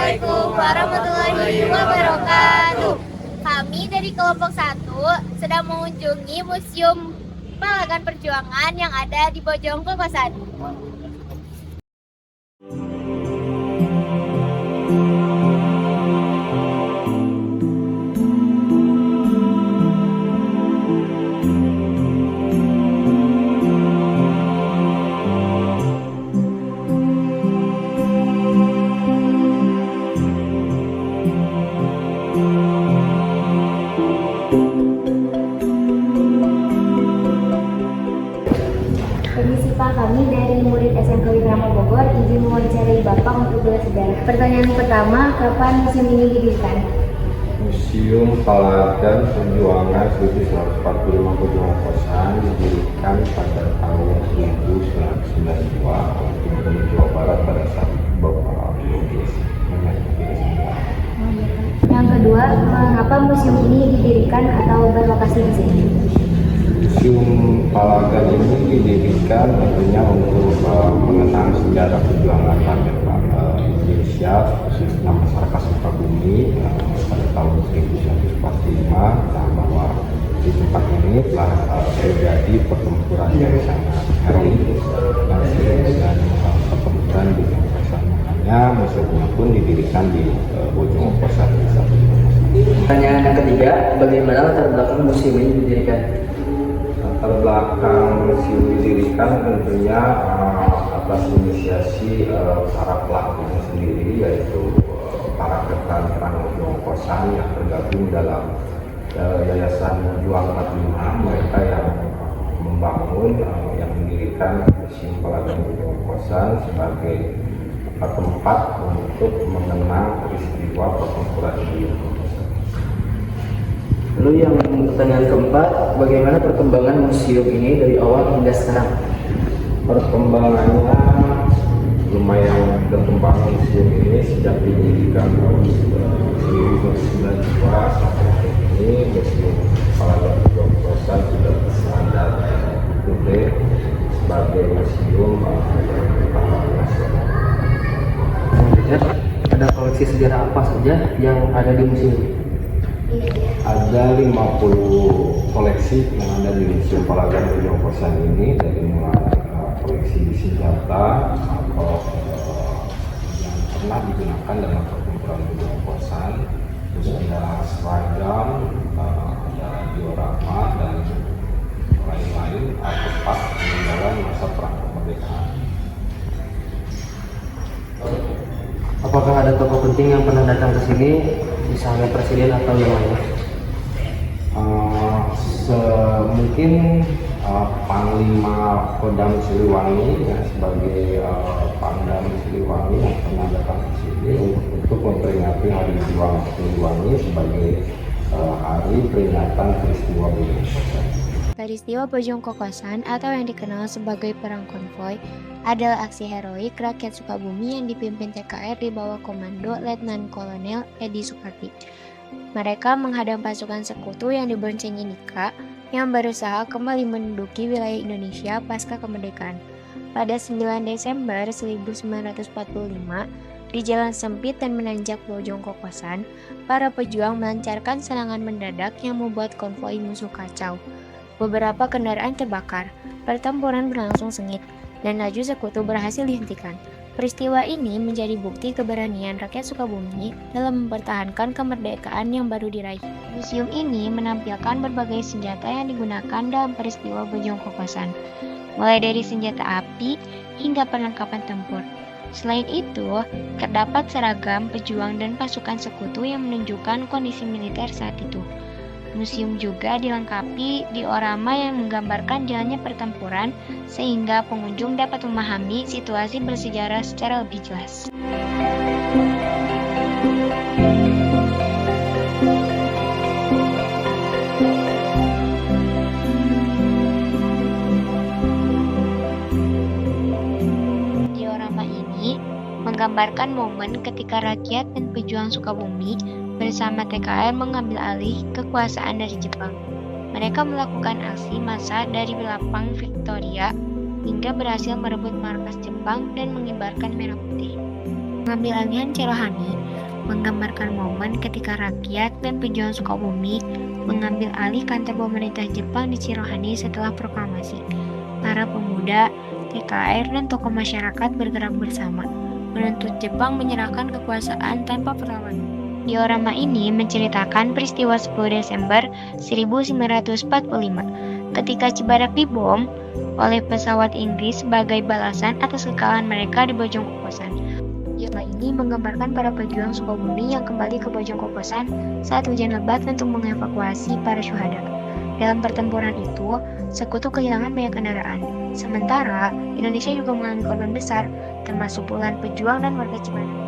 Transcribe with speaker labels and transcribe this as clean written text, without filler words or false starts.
Speaker 1: Assalamualaikum warahmatullahi wabarakatuh. Kami dari kelompok 1 sedang mengunjungi Museum Pahlawan Perjuangan yang ada di Bojong Kokosan.
Speaker 2: Permisi Pak, kami dari murid SMK Wikrama Bogor izin mewawancarai Bapak untuk bersejarah. Pertanyaan pertama, kapan museum ini didirikan?
Speaker 3: Museum Pahlawan Perjuangan 1945 Bojong Kokosan didirikan pada tahun 1992 oleh Gubernur Jawa Barat pada saat Bapak Yogi.
Speaker 2: Yang kedua, mengapa museum ini didirikan atau berlokasi di sini?
Speaker 3: Museum Pahlawan ini didirikan tentunya untuk mengenang sejarah perjuangan rakyat Indonesia, khususnya masyarakat Sukabumi pada tahun 1945, bahwa di tempat ini telah terjadi pertempuran yang sangat heroik dan pertempuran di Kokosan. Makanya museumnya pun didirikan di Bojong Kokosan.
Speaker 4: Pertanyaan yang ketiga, bagaimana latar belakang museum ini didirikan?
Speaker 3: Latar belakang museum didirikan tentunya atas inisiasi para pelakunya sendiri, yaitu para veteran Bojong Kokosan yang tergabung dalam Yayasan Juang 45. Mereka yang membangun, yang mendirikan Museum Pahlawan Bojong Kokosan sebagai tempat untuk mengenang peristiwa pertempuran di Kokosan.
Speaker 4: Lalu yang pertanyaan keempat, bagaimana perkembangan museum ini dari awal hingga sekarang?
Speaker 3: Perkembangannya lumayan berkembang. Museum ini sejak didirikan tahun 1992 sampai hari ini Museum Pahlawan Bojong Kokosan sudah berstandar UPD sebagai museum pahlawan nasional.
Speaker 4: Ada koleksi sejarah apa saja yang ada di museum ini?
Speaker 3: Ada 50 koleksi yang ada di Museum Pahlawan Bojong Kokosan ini, dari mulai koleksi senjata atau yang pernah digunakan dalam pertempuran Bojong Kokosan, terus ada seragam, ada diorama dan lain-lain artefak peninggalan masa perang kemerdekaan.
Speaker 4: Apakah ada tokoh penting yang pernah datang ke sini, misalnya presiden atau yang lainnya?
Speaker 3: Mungkin Panglima Kodam Siliwangi ya, sebagai Pangdam Siliwangi yang pernah datang ke sini untuk memperingati Hari Juang Siliwangi sebagai hari peringatan peristiwa Bojong Kokosan.
Speaker 2: Peristiwa Bojong Kokosan atau yang dikenal sebagai Perang Konvoi adalah aksi heroik rakyat Sukabumi yang dipimpin TKR di bawah komando Letnan Kolonel Edi Supardi. Mereka menghadang pasukan sekutu yang diboncengi Nika yang berusaha kembali menduduki wilayah Indonesia pasca kemerdekaan. Pada 9 Desember 1945, di jalan sempit dan menanjak Bojong Kokosan, para pejuang melancarkan serangan mendadak yang membuat konvoi musuh kacau. Beberapa kendaraan terbakar, pertempuran berlangsung sengit, dan laju sekutu berhasil dihentikan. Peristiwa ini menjadi bukti keberanian rakyat Sukabumi dalam mempertahankan kemerdekaan yang baru diraih. Museum ini menampilkan berbagai senjata yang digunakan dalam peristiwa Bojong Kokosan, mulai dari senjata api hingga perlengkapan tempur. Selain itu, terdapat seragam pejuang dan pasukan sekutu yang menunjukkan kondisi militer saat itu. Museum juga dilengkapi diorama yang menggambarkan jalannya pertempuran sehingga pengunjung dapat memahami situasi bersejarah secara lebih jelas. Diorama ini menggambarkan momen ketika rakyat dan pejuang Sukabumi bersama TKR mengambil alih kekuasaan dari Jepang. Mereka melakukan aksi massa dari lapang Victoria hingga berhasil merebut markas Jepang dan mengibarkan merah putih. Pengambil alihan Cirohani menggambarkan momen ketika rakyat dan pejuang Sukabumi mengambil alih kantor pemerintah Jepang di Cirohani setelah proklamasi. Para pemuda, TKR, dan tokoh masyarakat bergerak bersama, menuntut Jepang menyerahkan kekuasaan tanpa perlawanan. Diorama ini menceritakan peristiwa 10 Desember 1945 ketika Cibadak dibom oleh pesawat Inggris sebagai balasan atas kekalahan mereka di Bojong Kokosan. Diorama ini menggambarkan para pejuang Sukabumi yang kembali ke Bojong Kokosan saat hujan lebat untuk mengevakuasi para syuhada. Dalam pertempuran itu, Sekutu kehilangan banyak kendaraan. Sementara, Indonesia juga mengalami korban besar, termasuk puluhan pejuang dan warga Cibadak.